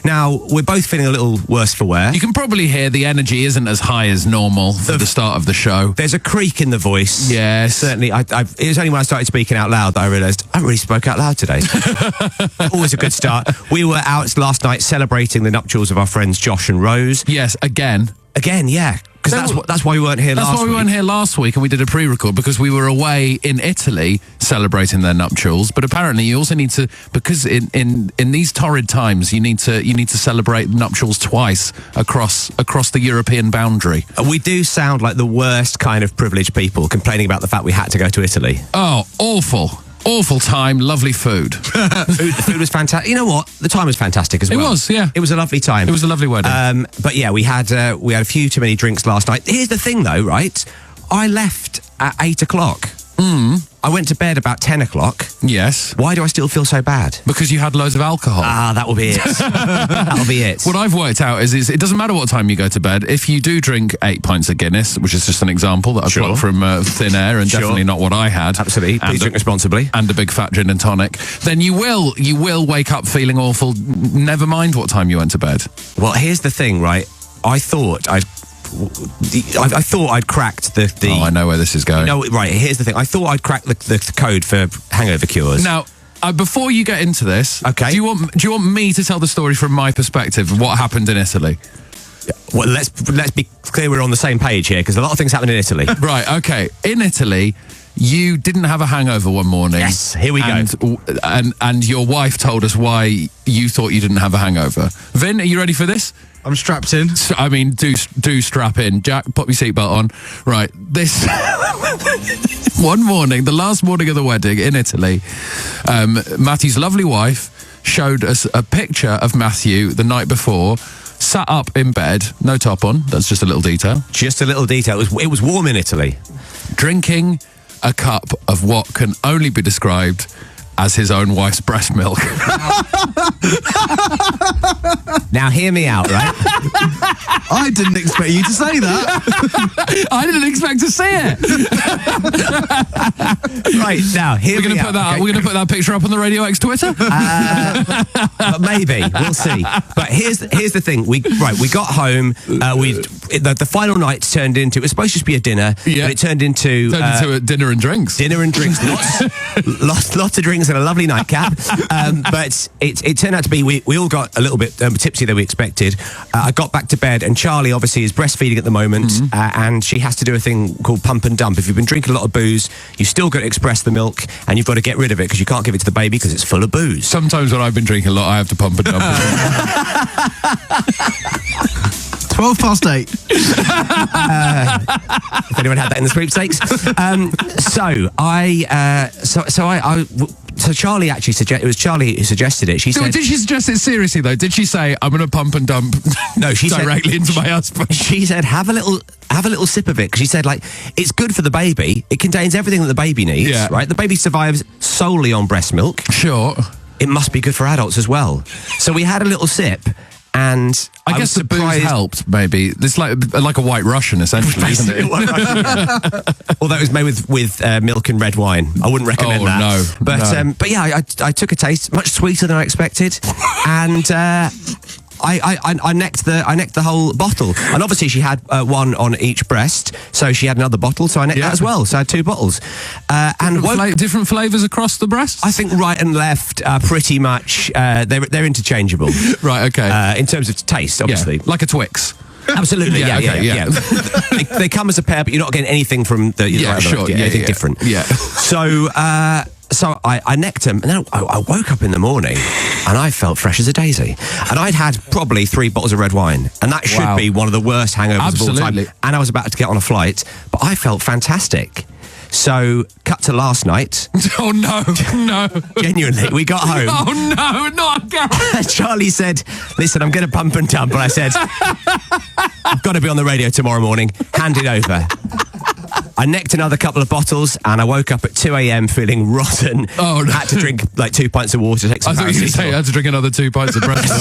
Now, we're both feeling a little worse for wear. You can probably hear the energy isn't as high as normal for the start of the show. There's a creak in the voice. Yes. Certainly. It was only when I started speaking out loud that I realised I really spoke out loud today. Always a good start. We were out last night celebrating the nuptials of our friends Josh and Rose. Yes, again. Again, yeah. Because that's why we weren't here last week. That's why we weren't here last week, and we did a pre-record because we were away in Italy celebrating their nuptials. But apparently, you also need to, because in these torrid times, you need to celebrate nuptials twice across the European boundary. We do sound like the worst kind of privileged people complaining about the fact we had to go to Italy. Oh, awful. Awful time, lovely food. The food was fantastic. You know what? The time was fantastic as well. It was, yeah. It was a lovely time. It was a lovely wedding. But yeah, we had a few too many drinks last night. Here's the thing, though, right? I left at 8 o'clock. I went to bed about 10 o'clock. Yes. Why do I still feel so bad? Because you had loads of alcohol. Ah, that will be it. That'll be it. What I've worked out is it doesn't matter what time you go to bed. If you do drink 8 pints of Guinness, which is just an example that I plucked from thin air and definitely not what I had. Absolutely. Please drink responsibly. And a big fat gin and tonic. Then you will wake up feeling awful, never mind what time you went to bed. Well, here's the thing, right? I thought I'd cracked the... Oh, I know where this is going. No, right, here's the thing. I thought I'd cracked the code for hangover cures. Now, before you get into this, okay. do you want me to tell the story from my perspective of what happened in Italy? Well, let's be clear we're on the same page here, because a lot of things happened in Italy. Right, okay. In Italy, you didn't have a hangover one morning. Yes, here we go. And your wife told us why you thought you didn't have a hangover. Vin, are you ready for this? I'm strapped in. I mean, do strap in. Jack, put your seatbelt on. Right, this... one morning, the last morning of the wedding in Italy, Matthew's lovely wife showed us a picture of Matthew the night before, sat up in bed, no top on. That's just a little detail. Just a little detail. It was warm in Italy. Drinking a cup of what can only be described as his own wife's breast milk. Now, hear me out, right? I didn't expect you to say that. I didn't expect to see it. Right, now, hear me out. We're going to put that picture up on the Radio X Twitter? Maybe. We'll see. But here's the thing. We got home. The final night turned into... It was supposed to just be a dinner, but it turned into a dinner and drinks. Dinner and drinks. Lots of drinks and a lovely nightcap. But it turned out to be... We all got a little bit tipsy than we expected. I got back to bed, and Charlie obviously is breastfeeding at the moment, and she has to do a thing called pump and dump. If you've been drinking a lot of booze, you've still got to express the milk, and you've got to get rid of it because you can't give it to the baby because it's full of booze. Sometimes when I've been drinking a lot, I have to pump and dump. 12 past 8. If anyone had that in the sweepstakes. So Charlie actually suggested... It was Charlie who suggested it. She said... Did she suggest it seriously, though? Did she say, I'm going to pump and dump no, she directly said, into my husband? She said, have a little sip of it. Because she said, like, it's good for the baby. It contains everything that the baby needs, right? The baby survives solely on breast milk. Sure. It must be good for adults as well. So we had a little sip... And I guess the booze helped, maybe. It's like a White Russian, essentially, isn't it? Although it was made with milk and red wine. I wouldn't recommend that. No. But yeah, I took a taste, much sweeter than I expected. And... I necked the whole bottle, and obviously she had one on each breast, so she had another bottle, so I necked that as well. So I had 2 bottles, and different flavours across the breasts. I think right and left are pretty much they're interchangeable. Right, okay. In terms of taste, obviously, like a Twix. Absolutely, yeah. They come as a pair, but you're not getting anything from the anything different. Yeah. So I necked him, and then I woke up in the morning, and I felt fresh as a daisy. And I'd had probably 3 bottles of red wine, and that should be one of the worst hangovers of all time. And I was about to get on a flight, but I felt fantastic. So, cut to last night. Oh, no. Genuinely, we got home. Oh, no, not again. Charlie said, listen, I'm going to pump and dump. And I said, I've got to be on the radio tomorrow morning. Hand it over. I necked another couple of bottles, and I woke up at 2 a.m. feeling rotten. Oh, no. Had to drink like 2 pints of water. Take some I thought you were going to say I had to drink another 2 pints of breast milk.